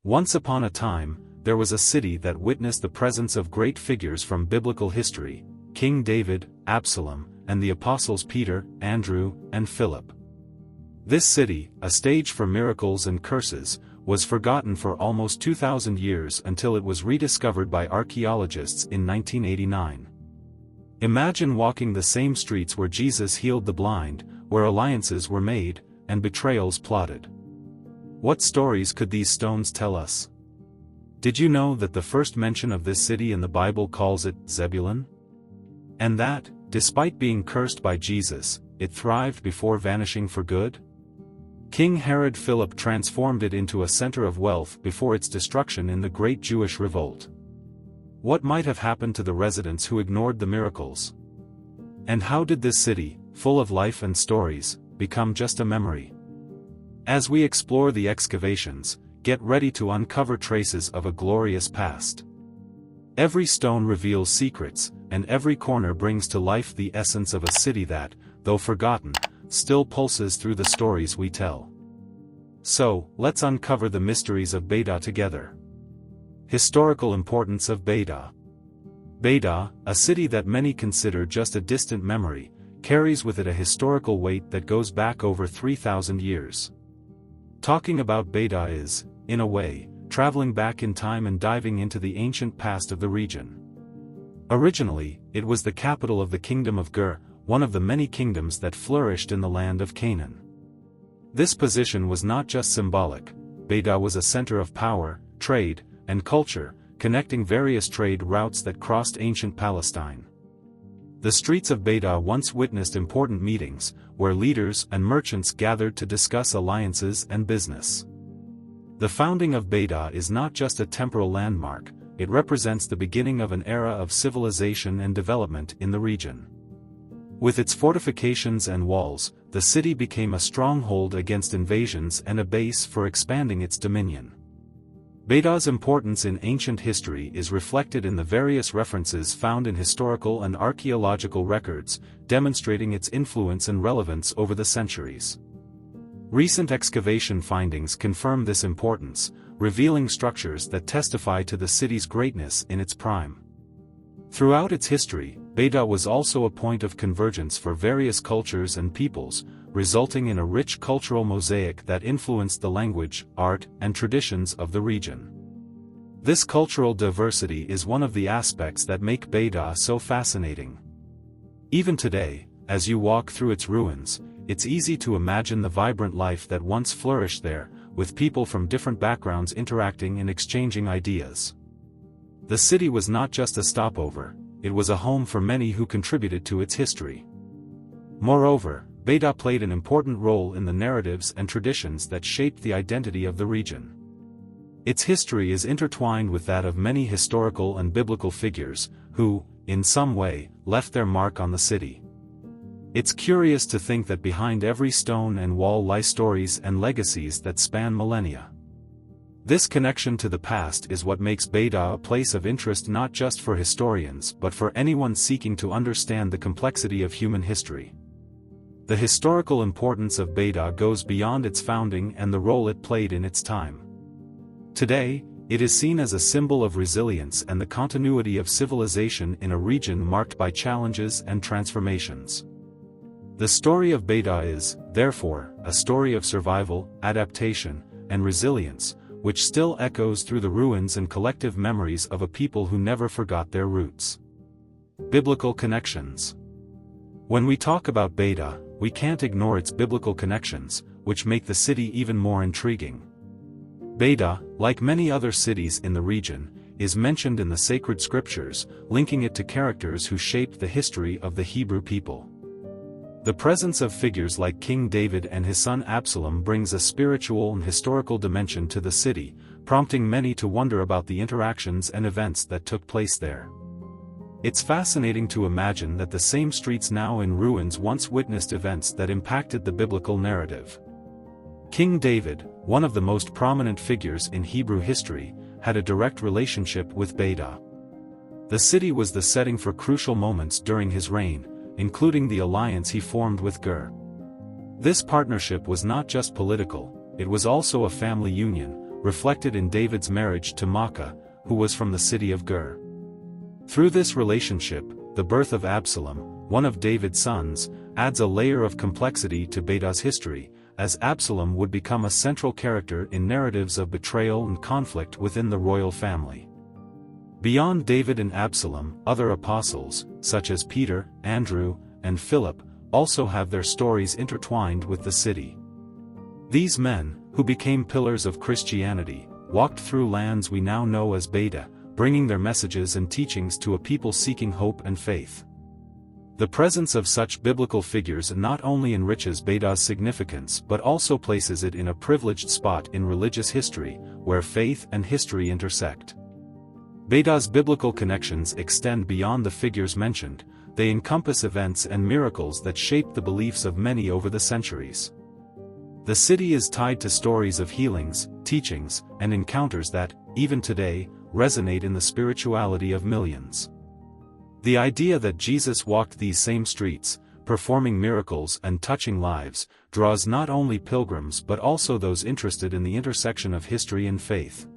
Once upon a time, there was a city that witnessed the presence of great figures from biblical history: King David, Absalom, and the apostles Peter, Andrew, and Philip. This city, a stage for miracles and curses, was forgotten for almost 2,000 years until it was rediscovered by archaeologists in 1989. Imagine walking the same streets where Jesus healed the blind, where alliances were made, and betrayals plotted. What stories could these stones tell us? Did you know that the first mention of this city in the Bible calls it Zebulun? And that, despite being cursed by Jesus, it thrived before vanishing for good? King Herod Philip transformed it into a center of wealth before its destruction in the Great Jewish Revolt. What might have happened to the residents who ignored the miracles? And how did this city, full of life and stories, become just a memory? As we explore the excavations, get ready to uncover traces of a glorious past. Every stone reveals secrets, and every corner brings to life the essence of a city that, though forgotten, still pulses through the stories we tell. So, let's uncover the mysteries of Betsaida together. Historical importance of Betsaida. Betsaida, a city that many consider just a distant memory, carries with it a historical weight that goes back over 3,000 years. Talking about Betsaida is, in a way, traveling back in time and diving into the ancient past of the region. Originally, it was the capital of the kingdom of Gur, one of the many kingdoms that flourished in the land of Canaan. This position was not just symbolic. Betsaida was a center of power, trade, and culture, connecting various trade routes that crossed ancient Palestine. The streets of Betsaida once witnessed important meetings, where leaders and merchants gathered to discuss alliances and business. The founding of Betsaida is not just a temporal landmark, it represents the beginning of an era of civilization and development in the region. With its fortifications and walls, the city became a stronghold against invasions and a base for expanding its dominion. Betsaida's importance in ancient history is reflected in the various references found in historical and archaeological records, demonstrating its influence and relevance over the centuries. Recent excavation findings confirm this importance, revealing structures that testify to the city's greatness in its prime. Throughout its history, Betsaida was also a point of convergence for various cultures and peoples, resulting in a rich cultural mosaic that influenced the language, art, and traditions of the region. This cultural diversity is one of the aspects that make Betsaida so fascinating. Even today, as you walk through its ruins, it's easy to imagine the vibrant life that once flourished there, with people from different backgrounds interacting and exchanging ideas. The city was not just a stopover, it was a home for many who contributed to its history. Moreover, Betsaida played an important role in the narratives and traditions that shaped the identity of the region. Its history is intertwined with that of many historical and biblical figures, who, in some way, left their mark on the city. It's curious to think that behind every stone and wall lie stories and legacies that span millennia. This connection to the past is what makes Betsaida a place of interest not just for historians but for anyone seeking to understand the complexity of human history. The historical importance of Betsaida goes beyond its founding and the role it played in its time. Today, it is seen as a symbol of resilience and the continuity of civilization in a region marked by challenges and transformations. The story of Betsaida is, therefore, a story of survival, adaptation, and resilience, which still echoes through the ruins and collective memories of a people who never forgot their roots. Biblical connections. When we talk about Betsaida, we can't ignore its biblical connections, which make the city even more intriguing. Betsaida, like many other cities in the region, is mentioned in the sacred scriptures, linking it to characters who shaped the history of the Hebrew people. The presence of figures like King David and his son Absalom brings a spiritual and historical dimension to the city, prompting many to wonder about the interactions and events that took place there. It's fascinating to imagine that the same streets now in ruins once witnessed events that impacted the biblical narrative. King David, one of the most prominent figures in Hebrew history, had a direct relationship with Betsaida. The city was the setting for crucial moments during his reign, including the alliance he formed with Gur. This partnership was not just political, it was also a family union, reflected in David's marriage to Maacah, who was from the city of Gur. Through this relationship, the birth of Absalom, one of David's sons, adds a layer of complexity to Beda's history, as Absalom would become a central character in narratives of betrayal and conflict within the royal family. Beyond David and Absalom, other apostles, such as Peter, Andrew, and Philip, also have their stories intertwined with the city. These men, who became pillars of Christianity, walked through lands we now know as Beta, bringing their messages and teachings to a people seeking hope and faith. The presence of such biblical figures not only enriches Beda's significance but also places it in a privileged spot in religious history, where faith and history intersect. Beda's biblical connections extend beyond the figures mentioned. They encompass events and miracles that shaped the beliefs of many over the centuries. The city is tied to stories of healings, teachings, and encounters that, even today, resonate in the spirituality of millions. The idea that Jesus walked these same streets, performing miracles and touching lives, draws not only pilgrims but also those interested in the intersection of history and faith.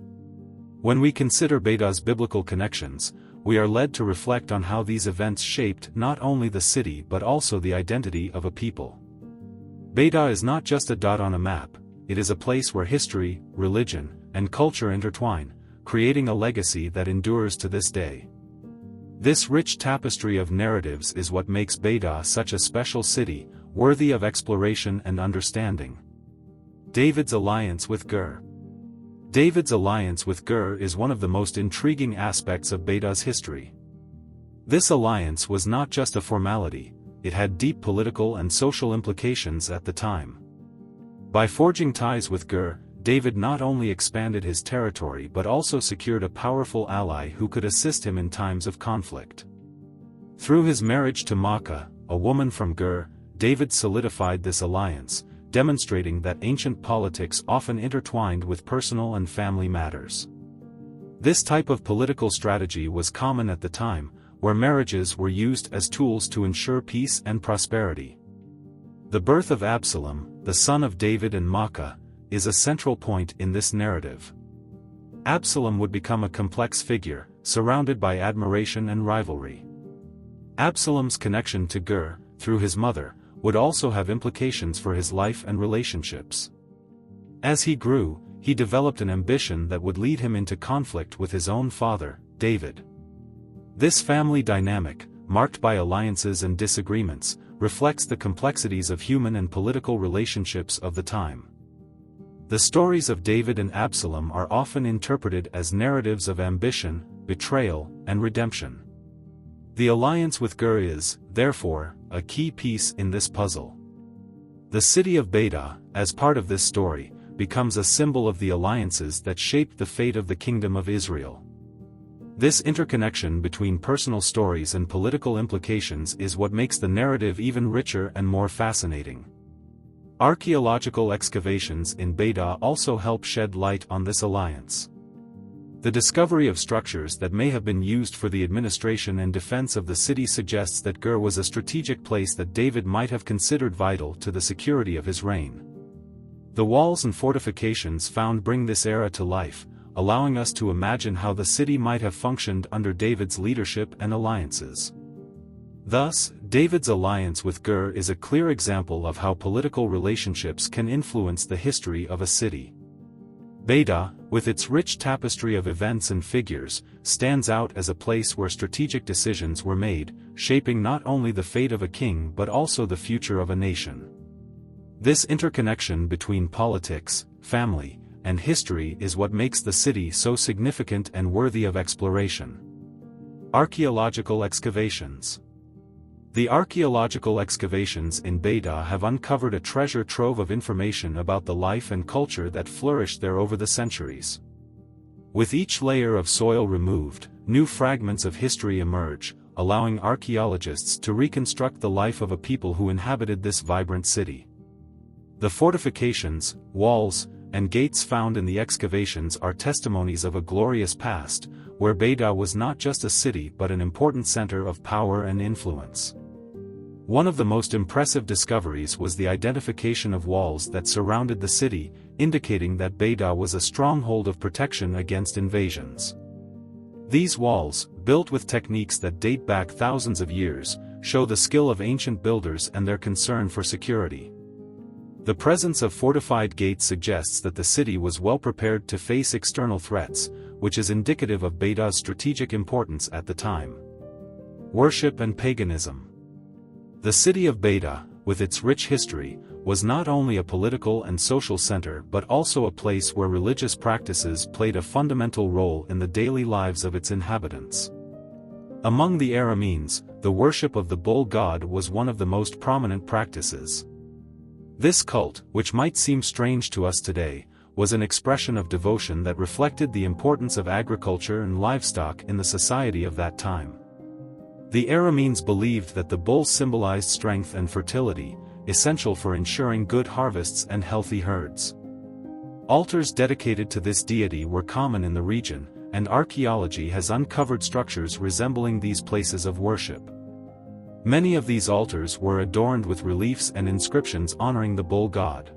When we consider Beda's biblical connections, we are led to reflect on how these events shaped not only the city but also the identity of a people. Beta is not just a dot on a map, it is a place where history, religion, and culture intertwine, creating a legacy that endures to this day. This rich tapestry of narratives is what makes Beta such a special city, worthy of exploration and understanding. David's alliance with Gur. David's alliance with Gur is one of the most intriguing aspects of Beda's history. This alliance was not just a formality, it had deep political and social implications at the time. By forging ties with Gur, David not only expanded his territory but also secured a powerful ally who could assist him in times of conflict. Through his marriage to Maacah, a woman from Gur, David solidified this alliance, demonstrating that ancient politics often intertwined with personal and family matters. This type of political strategy was common at the time, where marriages were used as tools to ensure peace and prosperity. The birth of Absalom, the son of David and Maacah, is a central point in this narrative. Absalom would become a complex figure, surrounded by admiration and rivalry. Absalom's connection to Gur, through his mother, would also have implications for his life and relationships. As he grew, he developed an ambition that would lead him into conflict with his own father, David. This family dynamic, marked by alliances and disagreements, reflects the complexities of human and political relationships of the time. The stories of David and Absalom are often interpreted as narratives of ambition, betrayal, and redemption. The alliance with Gur is, therefore, a key piece in this puzzle. The city of Beta, as part of this story, becomes a symbol of the alliances that shaped the fate of the kingdom of Israel. This interconnection between personal stories and political implications is what makes the narrative even richer and more fascinating. Archaeological excavations in Beta also help shed light on this alliance. The discovery of structures that may have been used for the administration and defense of the city suggests that Gur was a strategic place that David might have considered vital to the security of his reign. The walls and fortifications found bring this era to life, allowing us to imagine how the city might have functioned under David's leadership and alliances. Thus, David's alliance with Gur is a clear example of how political relationships can influence the history of a city. Beta, with its rich tapestry of events and figures, stands out as a place where strategic decisions were made, shaping not only the fate of a king but also the future of a nation. This interconnection between politics, family, and history is what makes the city so significant and worthy of exploration. Archaeological excavations. The archaeological excavations in Beta have uncovered a treasure trove of information about the life and culture that flourished there over the centuries. With each layer of soil removed, new fragments of history emerge, allowing archaeologists to reconstruct the life of a people who inhabited this vibrant city. The fortifications, walls, and gates found in the excavations are testimonies of a glorious past, where Beta was not just a city but an important center of power and influence. One of the most impressive discoveries was the identification of walls that surrounded the city, indicating that Betsaida was a stronghold of protection against invasions. These walls, built with techniques that date back thousands of years, show the skill of ancient builders and their concern for security. The presence of fortified gates suggests that the city was well prepared to face external threats, which is indicative of Betsaida's strategic importance at the time. Worship and paganism. The city of Betsaida, with its rich history, was not only a political and social center but also a place where religious practices played a fundamental role in the daily lives of its inhabitants. Among the Arameans, the worship of the bull god was one of the most prominent practices. This cult, which might seem strange to us today, was an expression of devotion that reflected the importance of agriculture and livestock in the society of that time. The Arameans believed that the bull symbolized strength and fertility, essential for ensuring good harvests and healthy herds. Altars dedicated to this deity were common in the region, and archaeology has uncovered structures resembling these places of worship. Many of these altars were adorned with reliefs and inscriptions honoring the bull god.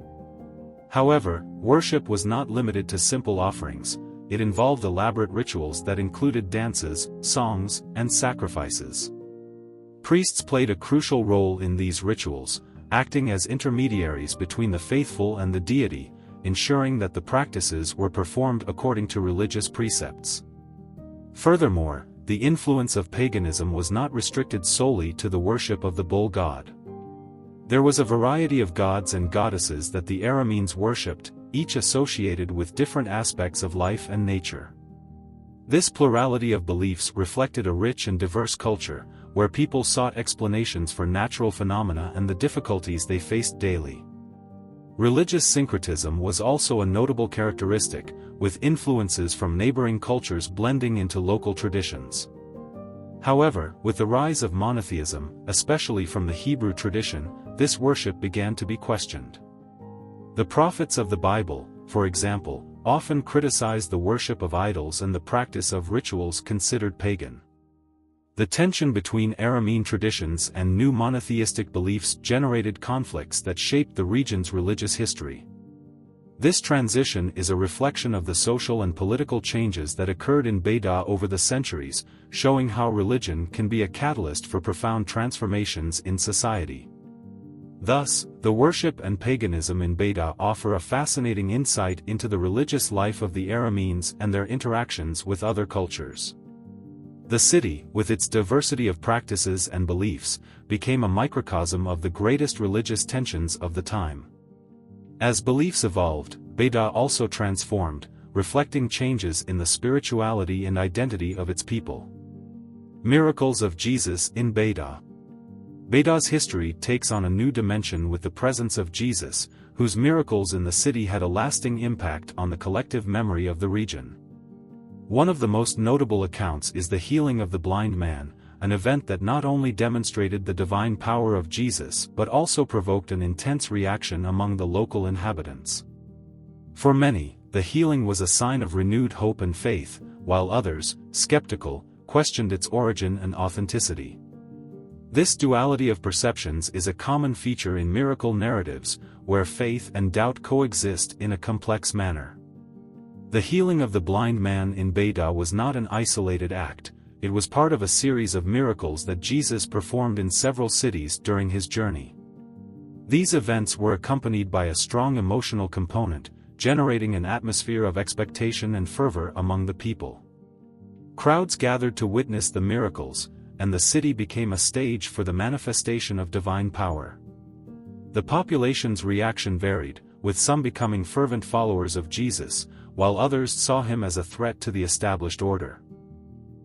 However, worship was not limited to simple offerings. It involved elaborate rituals that included dances, songs, and sacrifices. Priests played a crucial role in these rituals, acting as intermediaries between the faithful and the deity, ensuring that the practices were performed according to religious precepts. Furthermore, the influence of paganism was not restricted solely to the worship of the bull god. There was a variety of gods and goddesses that the Arameans worshipped, each associated with different aspects of life and nature. This plurality of beliefs reflected a rich and diverse culture, where people sought explanations for natural phenomena and the difficulties they faced daily. Religious syncretism was also a notable characteristic, with influences from neighboring cultures blending into local traditions. However, with the rise of monotheism, especially from the Hebrew tradition, this worship began to be questioned. The prophets of the Bible, for example, often criticized the worship of idols and the practice of rituals considered pagan. The tension between Aramean traditions and new monotheistic beliefs generated conflicts that shaped the region's religious history. This transition is a reflection of the social and political changes that occurred in Betsaida over the centuries, showing how religion can be a catalyst for profound transformations in society. Thus, the worship and paganism in Betsaida offer a fascinating insight into the religious life of the Arameans and their interactions with other cultures. The city, with its diversity of practices and beliefs, became a microcosm of the greatest religious tensions of the time. As beliefs evolved, Betsaida also transformed, reflecting changes in the spirituality and identity of its people. Miracles of Jesus in Betsaida. Betsaida's history takes on a new dimension with the presence of Jesus, whose miracles in the city had a lasting impact on the collective memory of the region. One of the most notable accounts is the healing of the blind man, an event that not only demonstrated the divine power of Jesus but also provoked an intense reaction among the local inhabitants. For many, the healing was a sign of renewed hope and faith, while others, skeptical, questioned its origin and authenticity. This duality of perceptions is a common feature in miracle narratives, where faith and doubt coexist in a complex manner. The healing of the blind man in Betsaida was not an isolated act, it was part of a series of miracles that Jesus performed in several cities during his journey. These events were accompanied by a strong emotional component, generating an atmosphere of expectation and fervor among the people. Crowds gathered to witness the miracles, and the city became a stage for the manifestation of divine power. The population's reaction varied, with some becoming fervent followers of Jesus, while others saw him as a threat to the established order.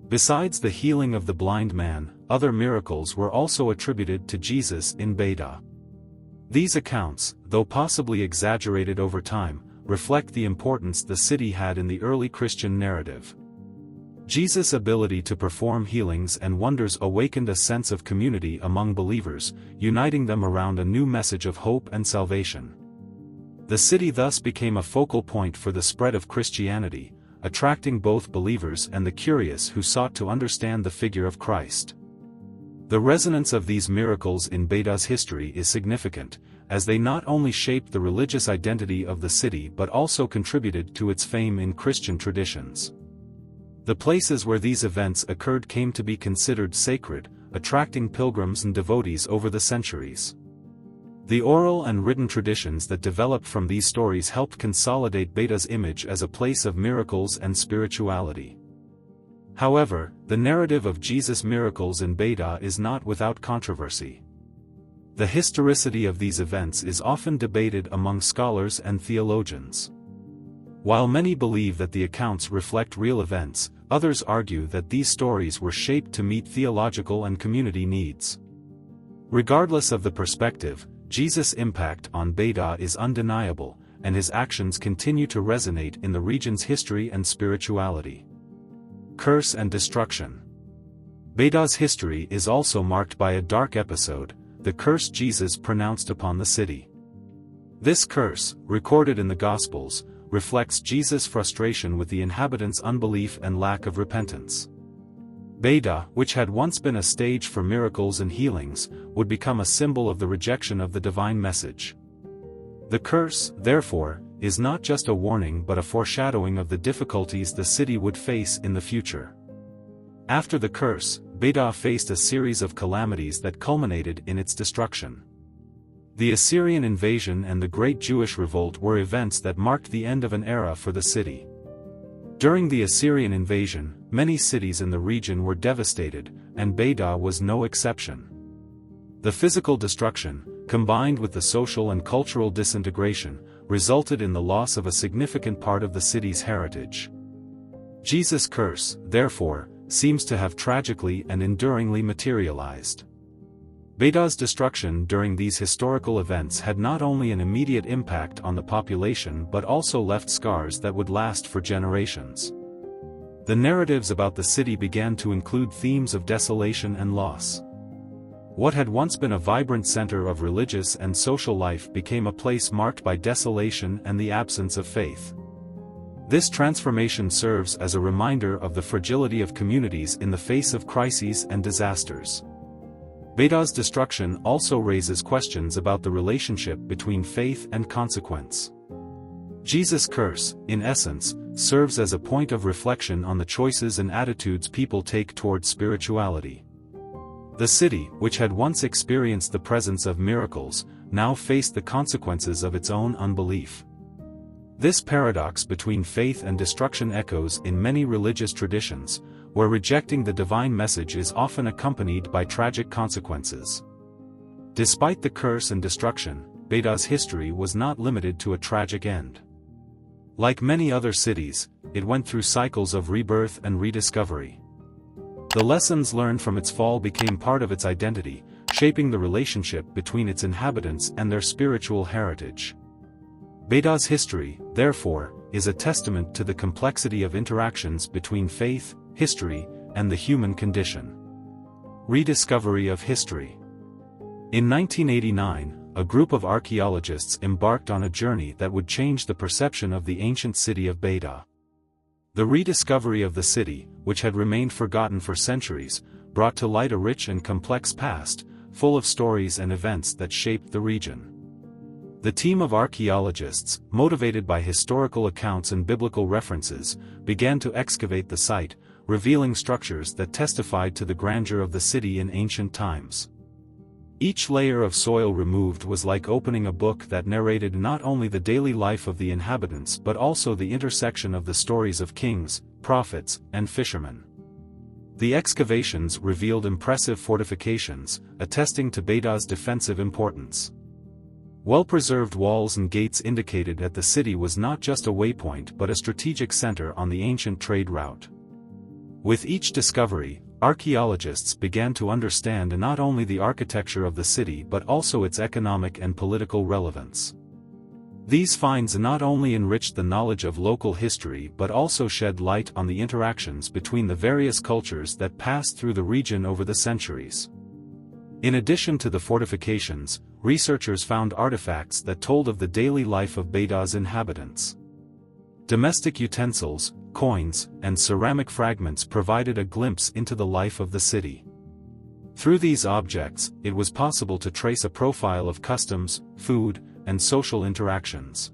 Besides the healing of the blind man, other miracles were also attributed to Jesus in Betsaida. These accounts, though possibly exaggerated over time, reflect the importance the city had in the early Christian narrative. Jesus' ability to perform healings and wonders awakened a sense of community among believers, uniting them around a new message of hope and salvation. The city thus became a focal point for the spread of Christianity, attracting both believers and the curious who sought to understand the figure of Christ. The resonance of these miracles in Betsaida's history is significant, as they not only shaped the religious identity of the city but also contributed to its fame in Christian traditions. The places where these events occurred came to be considered sacred, attracting pilgrims and devotees over the centuries. The oral and written traditions that developed from these stories helped consolidate Betaida's image as a place of miracles and spirituality. However, the narrative of Jesus' miracles in Betsaida is not without controversy. The historicity of these events is often debated among scholars and theologians. While many believe that the accounts reflect real events, others argue that these stories were shaped to meet theological and community needs. Regardless of the perspective, Jesus' impact on Betsaida is undeniable, and his actions continue to resonate in the region's history and spirituality. Curse and destruction. Betaida's history is also marked by a dark episode, the curse Jesus pronounced upon the city. This curse, recorded in the Gospels, reflects Jesus' frustration with the inhabitants' unbelief and lack of repentance. Betsaida, which had once been a stage for miracles and healings, would become a symbol of the rejection of the divine message. The curse, therefore, is not just a warning but a foreshadowing of the difficulties the city would face in the future. After the curse, Betsaida faced a series of calamities that culminated in its destruction. The Assyrian invasion and the Great Jewish Revolt were events that marked the end of an era for the city. During the Assyrian invasion, many cities in the region were devastated, and Betsaida was no exception. The physical destruction, combined with the social and cultural disintegration, resulted in the loss of a significant part of the city's heritage. Jesus' curse, therefore, seems to have tragically and enduringly materialized. Betaida's destruction during these historical events had not only an immediate impact on the population but also left scars that would last for generations. The narratives about the city began to include themes of desolation and loss. What had once been a vibrant center of religious and social life became a place marked by desolation and the absence of faith. This transformation serves as a reminder of the fragility of communities in the face of crises and disasters. Betaida's destruction also raises questions about the relationship between faith and consequence. Jesus' curse, in essence, serves as a point of reflection on the choices and attitudes people take toward spirituality. The city, which had once experienced the presence of miracles, now faced the consequences of its own unbelief. This paradox between faith and destruction echoes in many religious traditions, where rejecting the divine message is often accompanied by tragic consequences. Despite the curse and destruction, Betaida's history was not limited to a tragic end. Like many other cities, it went through cycles of rebirth and rediscovery. The lessons learned from its fall became part of its identity, shaping the relationship between its inhabitants and their spiritual heritage. Betaida's history, therefore, is a testament to the complexity of interactions between faith, history, and the human condition. Rediscovery of history. In 1989, a group of archaeologists embarked on a journey that would change the perception of the ancient city of Betsaida. The rediscovery of the city, which had remained forgotten for centuries, brought to light a rich and complex past, full of stories and events that shaped the region. The team of archaeologists, motivated by historical accounts and biblical references, began to excavate the site, revealing structures that testified to the grandeur of the city in ancient times. Each layer of soil removed was like opening a book that narrated not only the daily life of the inhabitants but also the intersection of the stories of kings, prophets, and fishermen. The excavations revealed impressive fortifications, attesting to Betaida's defensive importance. Well-preserved walls and gates indicated that the city was not just a waypoint but a strategic center on the ancient trade route. With each discovery, archaeologists began to understand not only the architecture of the city but also its economic and political relevance. These finds not only enriched the knowledge of local history but also shed light on the interactions between the various cultures that passed through the region over the centuries. In addition to the fortifications, researchers found artifacts that told of the daily life of Betaida's inhabitants. Domestic utensils, coins, and ceramic fragments provided a glimpse into the life of the city. Through these objects, it was possible to trace a profile of customs, food, and social interactions.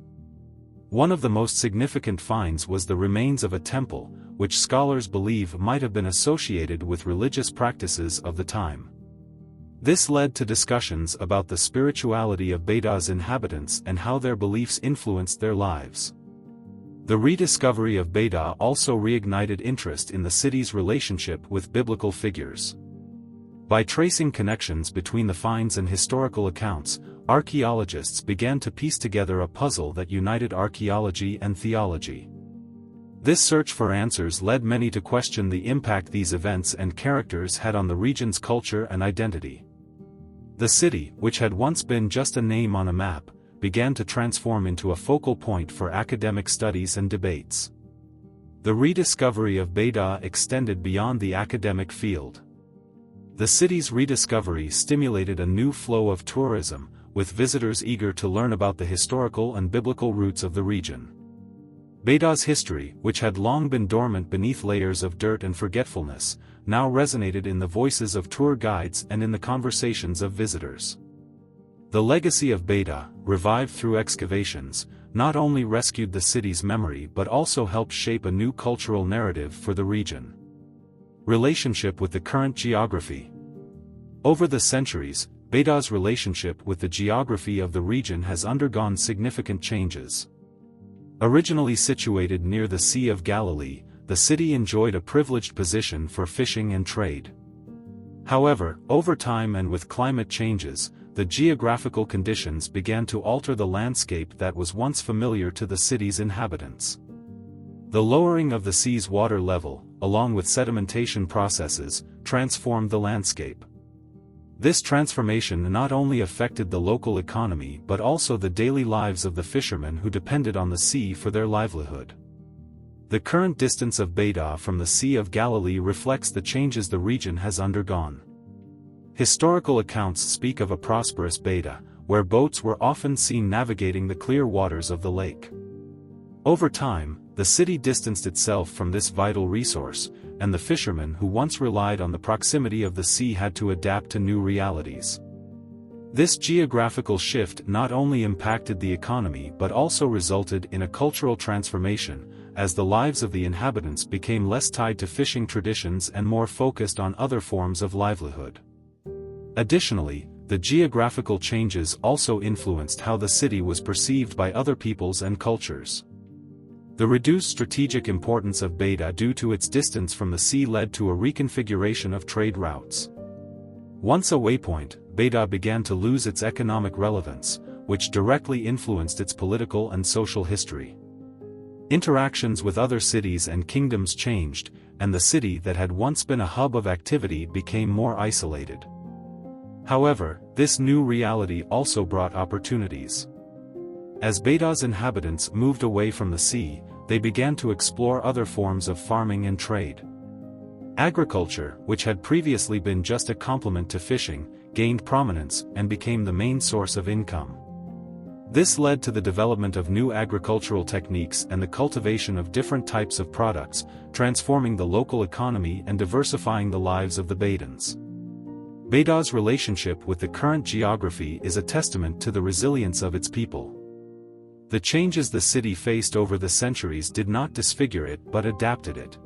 One of the most significant finds was the remains of a temple, which scholars believe might have been associated with religious practices of the time. This led to discussions about the spirituality of Beida's inhabitants and how their beliefs influenced their lives. The rediscovery of Beida also reignited interest in the city's relationship with biblical figures. By tracing connections between the finds and historical accounts, archaeologists began to piece together a puzzle that united archaeology and theology. This search for answers led many to question the impact these events and characters had on the region's culture and identity. The city, which had once been just a name on a map, began to transform into a focal point for academic studies and debates. The rediscovery of Beida extended beyond the academic field. The city's rediscovery stimulated a new flow of tourism, with visitors eager to learn about the historical and biblical roots of the region. Beida's history, which had long been dormant beneath layers of dirt and forgetfulness, now resonated in the voices of tour guides and in the conversations of visitors. The legacy of Beida, revived through excavations, not only rescued the city's memory but also helped shape a new cultural narrative for the region. Relationship with the current geography. Over the centuries, Beida's relationship with the geography of the region has undergone significant changes. Originally situated near the Sea of Galilee, the city enjoyed a privileged position for fishing and trade. However, over time and with climate changes, the geographical conditions began to alter the landscape that was once familiar to the city's inhabitants. The lowering of the sea's water level, along with sedimentation processes, transformed the landscape. This transformation not only affected the local economy but also the daily lives of the fishermen who depended on the sea for their livelihood. The current distance of Beida from the Sea of Galilee reflects the changes the region has undergone. Historical accounts speak of a prosperous Beida, where boats were often seen navigating the clear waters of the lake. Over time, the city distanced itself from this vital resource, and the fishermen who once relied on the proximity of the sea had to adapt to new realities. This geographical shift not only impacted the economy but also resulted in a cultural transformation, as the lives of the inhabitants became less tied to fishing traditions and more focused on other forms of livelihood. Additionally, the geographical changes also influenced how the city was perceived by other peoples and cultures. The reduced strategic importance of Beida due to its distance from the sea led to a reconfiguration of trade routes. Once a waypoint, Beida began to lose its economic relevance, which directly influenced its political and social history. Interactions with other cities and kingdoms changed, and the city that had once been a hub of activity became more isolated. However, this new reality also brought opportunities. As Beida's inhabitants moved away from the sea, they began to explore other forms of farming and trade. Agriculture, which had previously been just a complement to fishing, gained prominence and became the main source of income. This led to the development of new agricultural techniques and the cultivation of different types of products, transforming the local economy and diversifying the lives of the Beidans. Beida's relationship with the current geography is a testament to the resilience of its people. The changes the city faced over the centuries did not disfigure it but adapted it.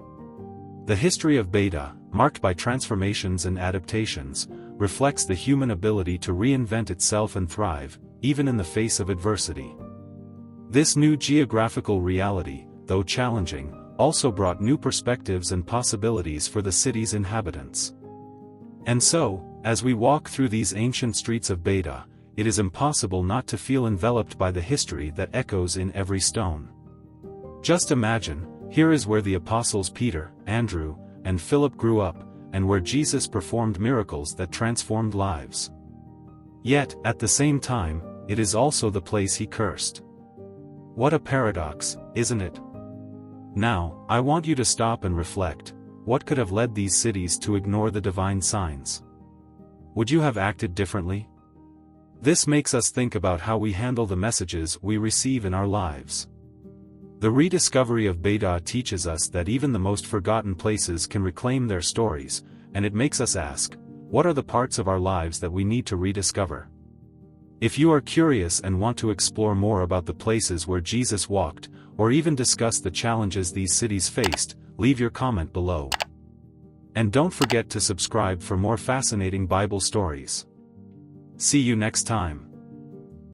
The history of Beida, marked by transformations and adaptations, reflects the human ability to reinvent itself and thrive, even in the face of adversity. This new geographical reality, though challenging, also brought new perspectives and possibilities for the city's inhabitants. And so, as we walk through these ancient streets of Beida, it is impossible not to feel enveloped by the history that echoes in every stone. Just imagine, here is where the apostles Peter, Andrew, and Philip grew up, and where Jesus performed miracles that transformed lives. Yet, at the same time, it is also the place he cursed. What a paradox, isn't it? Now, I want you to stop and reflect. What could have led these cities to ignore the divine signs? Would you have acted differently? This makes us think about how we handle the messages we receive in our lives. The rediscovery of Beida teaches us that even the most forgotten places can reclaim their stories, and it makes us ask, What are the parts of our lives that we need to rediscover? If you are curious and want to explore more about the places where Jesus walked, or even discuss the challenges these cities faced, leave your comment below. And don't forget to subscribe for more fascinating Bible stories. See you next time.